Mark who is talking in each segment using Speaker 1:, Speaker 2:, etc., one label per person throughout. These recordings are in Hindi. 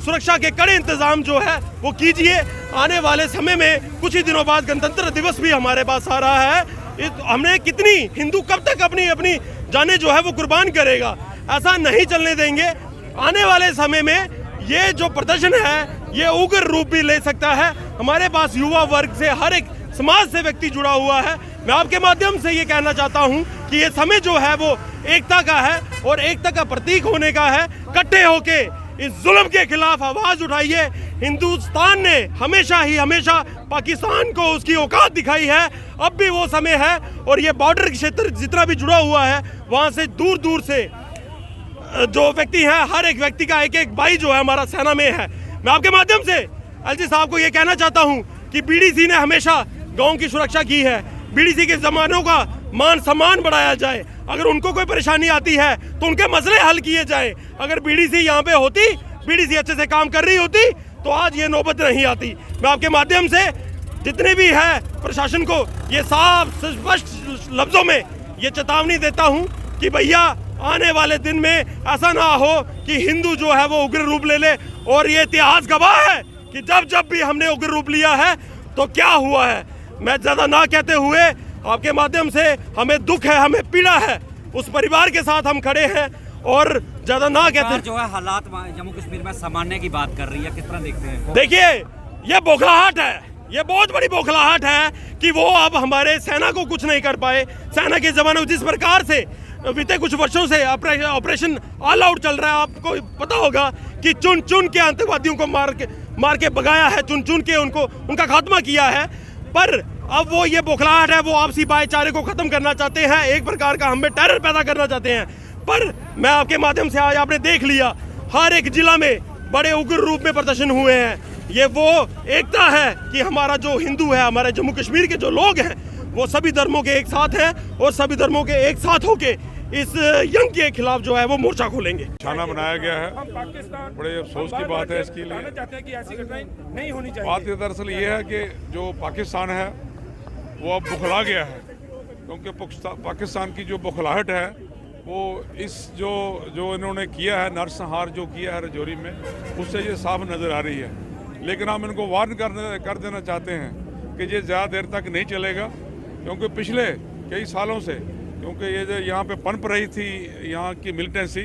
Speaker 1: सुरक्षा के कड़े इंतजाम जो है वो कीजिए। आने वाले समय में कुछ ही दिनों बाद गणतंत्र दिवस भी हमारे पास आ रहा है। हमने कितनी हिंदू कब तक अपनी अपनी जाने जो है वो कुर्बान करेगा, ऐसा नहीं चलने देंगे। आने वाले समय में ये जो प्रदर्शन है ये उग्र रूप भी ले सकता है। हमारे पास युवा वर्ग से, हर एक समाज से व्यक्ति जुड़ा हुआ है। मैं आपके माध्यम से ये कहना चाहता हूँ कि ये समय जो है वो एकता का है और एकता का प्रतीक होने का है। इकट्ठे होके इस जुल्म के खिलाफ आवाज उठाइए। हिंदुस्तान ने हमेशा पाकिस्तान को उसकी औकात दिखाई है, अब भी वो समय है। और ये बॉर्डर क्षेत्र जितना भी जुड़ा हुआ है वहाँ से दूर दूर से जो व्यक्ति हैं, हर एक व्यक्ति का एक एक भाई जो है हमारा सेना में है। मैं आपके माध्यम से एलजी साहब को ये कहना चाहता हूँ कि बीडीसी ने हमेशा गाँव की सुरक्षा की है। बीडीसी के जवानों का मान सम्मान बढ़ाया जाए। अगर उनको कोई परेशानी आती है तो उनके मसले हल किए जाए। अगर बीडीसी यहाँ पे होती, बीडीसी अच्छे से काम कर रही होती तो आज ये नौबत नहीं आती। मैं आपके माध्यम से जितने भी है प्रशासन को ये साफ स्पष्ट लफ्जों में ये चेतावनी देता हूँ कि भैया आने वाले दिन में ऐसा ना हो कि हिंदू जो है वो उग्र रूप ले ले। और ये इतिहास गवाह है कि जब भी हमने उग्र रूप लिया है तो क्या हुआ है। मैं ज़्यादा ना कहते हुए आपके माध्यम से, हमें दुख है, हमें पीड़ा है, उस परिवार के साथ हम खड़े हैं और ज़्यादा ना कहते
Speaker 2: जो है हालात जम्मू कश्मीर में सामान्य की बात कर रही है, किस तरह देखते हैं?
Speaker 1: देखिए ये बौखलाहट है, ये बहुत बड़ी बौखलाहट है कि वो अब हमारे सेना को कुछ नहीं कर पाए। सेना के जवानों जिस प्रकार से बीते कुछ वर्षों से ऑपरेशन ऑल आउट चल रहा है, आपको पता होगा कि चुन चुन के आतंकवादियों को मार के भगाया है, चुन चुन के उनका खात्मा किया है। पर अब वो ये बौखलाहट है, वो आपसी भाईचारे को खत्म करना चाहते हैं, एक प्रकार का हमें टेरर पैदा करना चाहते हैं। पर मैं आपके माध्यम से आज आपने देख लिया, हर एक जिला में बड़े उग्र रूप में प्रदर्शन हुए हैं। ये वो एकता है कि हमारा जो हिंदू है, हमारे जम्मू कश्मीर के जो लोग हैं वो सभी धर्मों के एक साथ हैं और सभी धर्मों के एक साथ होके इस यंग के खिलाफ जो है वो मोर्चा खोलेंगे।
Speaker 3: निशाना बनाया गया है, बड़े अफसोस की बात है इसके लिए। बात दरअसल ये है कि जो पाकिस्तान है वो अब बुखला गया है, क्योंकि पाकिस्तान की जो बुखलाहट है वो इस जो इन्होंने किया है, नरसंहार जो किया है रजौरी में, उससे ये साफ नज़र आ रही है। लेकिन हम इनको वार्न कर देना चाहते हैं कि ये ज़्यादा देर तक नहीं चलेगा, क्योंकि पिछले कई सालों से, क्योंकि ये जो यहाँ पे पनप रही थी यहाँ की मिलिटेंसी,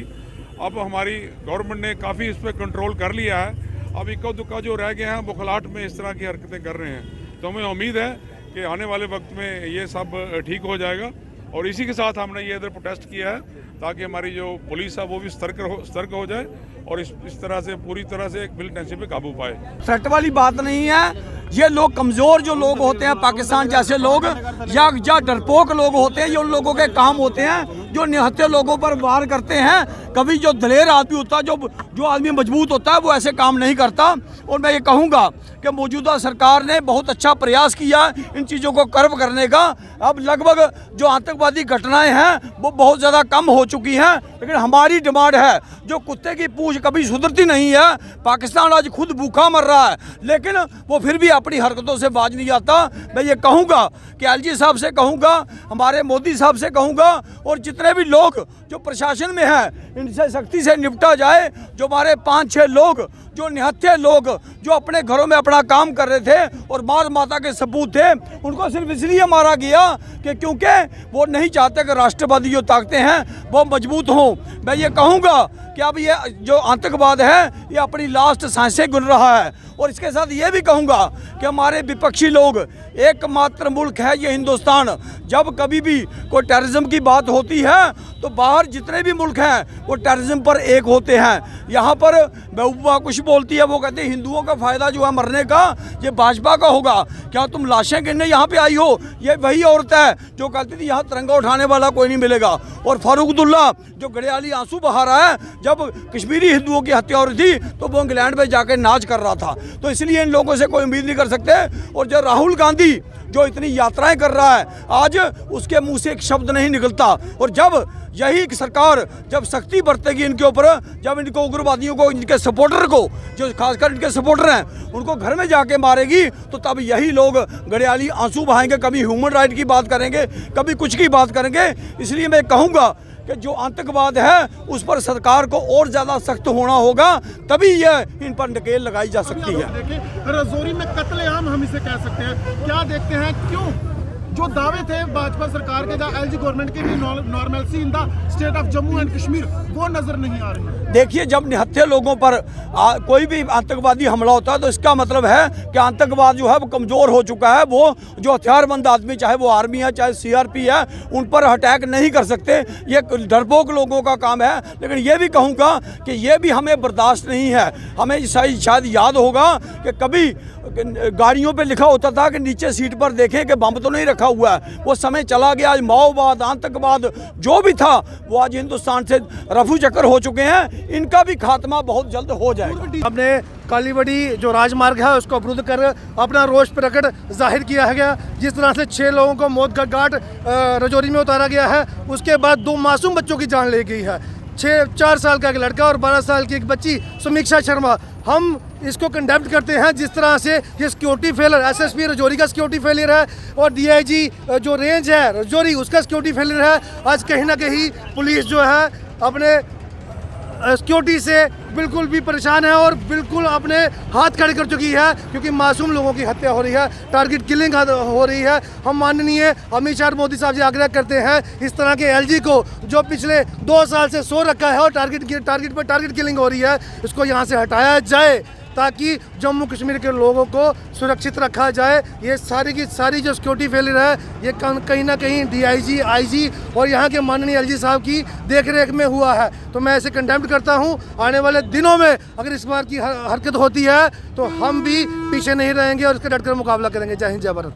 Speaker 3: अब हमारी गवर्नमेंट ने काफ़ी इस पर कंट्रोल कर लिया है। अब इक्का दुक्का जो रह गए हैं बुखलाहट में इस तरह की हरकतें कर रहे हैं, तो हमें उम्मीद है कि आने वाले वक्त में ये सब ठीक हो जाएगा। और इसी के साथ हमने ये इधर प्रोटेस्ट किया है ताकि हमारी जो पुलिस है वो भी सतर्क हो जाए और इस तरह से पूरी तरह से एक मिलिटेंसी पे काबू पाए।
Speaker 4: थ्रेट वाली बात नहीं है। ये लोग कमज़ोर जो लोग होते हैं, पाकिस्तान जैसे लोग या डरपोक लोग होते हैं, ये उन लोगों के काम होते हैं जो निहत्थे लोगों पर वार करते हैं। कभी जो दलेर आदमी होता है, जो आदमी मजबूत होता है, वो ऐसे काम नहीं करता। और मैं ये कहूँगा कि मौजूदा सरकार ने बहुत अच्छा प्रयास किया इन चीज़ों को कर्ब करने का। अब लगभग जो आतंकवादी घटनाएं हैं वो बहुत ज़्यादा कम हो चुकी हैं। लेकिन हमारी डिमांड है, जो कुत्ते की पूंछ कभी सुधरती नहीं है, पाकिस्तान आज खुद भूखा मर रहा है लेकिन वो फिर भी अपनी हरकतों से बाज नहीं आता। मैं ये कहूँगा कि एलजी साहब से कहूँगा, हमारे मोदी साहब से कहूँगा, और जितने भी लोग जो प्रशासन में हैं इनसे सख्ती से निपटा जाए। जो हमारे 5-6 लोग, जो निहत्थे लोग जो अपने घरों में अपना काम कर रहे थे और मार माता के सबूत थे, उनको सिर्फ इसलिए मारा गया कि क्योंकि वो नहीं चाहते कि राष्ट्रवादी जो ताकतें हैं वो मजबूत हों। मैं ये कहूँगा कि अब ये जो आतंकवाद है ये अपनी लास्ट सांसें गिन रहा है। और इसके साथ ये भी कहूँगा कि हमारे विपक्षी लोग, एकमात्र मुल्क है ये हिंदुस्तान, जब कभी भी कोई टेररिज्म की बात होती है तो बाहर जितने भी मुल्क हैं वो टेररिज्म पर एक होते हैं। यहाँ पर महबूबा कुछ बोलती है, वो कहते हैं हिंदुओं का फ़ायदा जो है मरने का ये भाजपा का होगा। क्या तुम लाशें गिनने यहाँ पे आई हो? ये वही औरत है जो कहती थी यहाँ तिरंगा उठाने वाला कोई नहीं मिलेगा। और फारूक अब्दुल्ला जो गड़ियाली आंसू बहा रहा है, जब कश्मीरी हिंदुओं की हत्या हो रही थी तो वो इंग्लैंड में जाकर नाच कर रहा था। तो इसलिए इन लोगों से कोई उम्मीद नहीं कर सकते। और जो राहुल गांधी जो इतनी यात्राएं कर रहा है, आज उसके मुंह से एक शब्द नहीं निकलता। और जब यही सरकार जब सख्ती बरतेगी इनके ऊपर, जब इनको उग्रवादियों को, इनके सपोर्टर को, जो खासकर इनके सपोर्टर हैं, उनको घर में जाके मारेगी, तो तब यही लोग गड़ियाली आंसू बहाएंगे, कभी ह्यूमन राइट की बात करेंगे, कभी कुछ की बात करेंगे। इसलिए मैं कहूँगा कि जो आतंकवाद है उस पर सरकार को और ज़्यादा सख्त होना होगा, तभी ये इन पर नकेल लगाई जा सकती है।
Speaker 5: देखिए रजौरी में कत्लेआम हम इसे कह सकते हैं, क्या देखते हैं क्यों जो दावे थे भाजपा सरकार के, जहाँ एलजी गवर्नमेंट की normalcy in the state of Jammu and Kashmir, वो नजर नहीं आ रही है।
Speaker 4: देखिए, जब निहत्थे लोगों पर कोई भी आतंकवादी हमला होता है तो इसका मतलब है कि आतंकवाद जो है वो कमज़ोर हो चुका है। वो जो हथियारबंद आदमी, चाहे वो आर्मी है चाहे सीआरपी है, उन पर अटैक नहीं कर सकते। ये डरपोक लोगों का काम है। लेकिन ये भी कहूँगा कि ये भी हमें बर्दाश्त नहीं है। हमें शायद याद होगा कि कभी गाड़ियों पे लिखा होता था कि नीचे सीट पर देखें कि बम तो नहीं रखा हुआ है। वो समय चला गया। आज माओवाद, आतंकवाद जो भी था वो आज हिंदुस्तान से रफू चक्कर हो चुके हैं। इनका भी खात्मा बहुत जल्द हो जाएगा।
Speaker 5: हमने कालीबड़ी जो राजमार्ग है उसको अवरुद्ध कर अपना रोष प्रकट जाहिर किया है गया। जिस तरह से 6 लोगों को मौत का घाट रजौरी में उतारा गया है, उसके बाद 2 मासूम बच्चों की जान ले गई है। 4 साल का एक लड़का और 12 साल की एक बच्ची समीक्षा शर्मा। हम इसको कंडेम्ड करते हैं जिस तरह से ये सिक्योरिटी फेलियर, एसएसपी रजौरी का सिक्योरिटी फेलियर है और डीआईजी जो रेंज है रजौरी उसका सिक्योरिटी फेलियर है। आज कहीं ना कहीं पुलिस जो है अपने सिक्योरिटी से बिल्कुल भी परेशान है और बिल्कुल अपने हाथ खड़े कर चुकी है, क्योंकि मासूम लोगों की हत्या हो रही है, टारगेट किलिंग हो रही है। हम माननीय अमित शाह मोदी साहब जी आग्रह करते हैं इस तरह के एलजी को जो पिछले 2 साल से सो रखा है और टारगेट किलिंग हो रही है, इसको यहाँ से हटाया जाए ताकि जम्मू कश्मीर के लोगों को सुरक्षित रखा जाए। ये सारी की सारी जो सिक्योरिटी फेलियर है ये कहीं ना कहीं डीआईजी, आईजी और यहाँ के माननीय एलजी साहब की देखरेख में हुआ है। तो मैं इसे कंडेम्ड करता हूँ। आने वाले दिनों में अगर इस बार की हरकत होती है तो हम भी पीछे नहीं रहेंगे और इसका डटकर मुकाबला करेंगे। जय हिंद, जय भारत।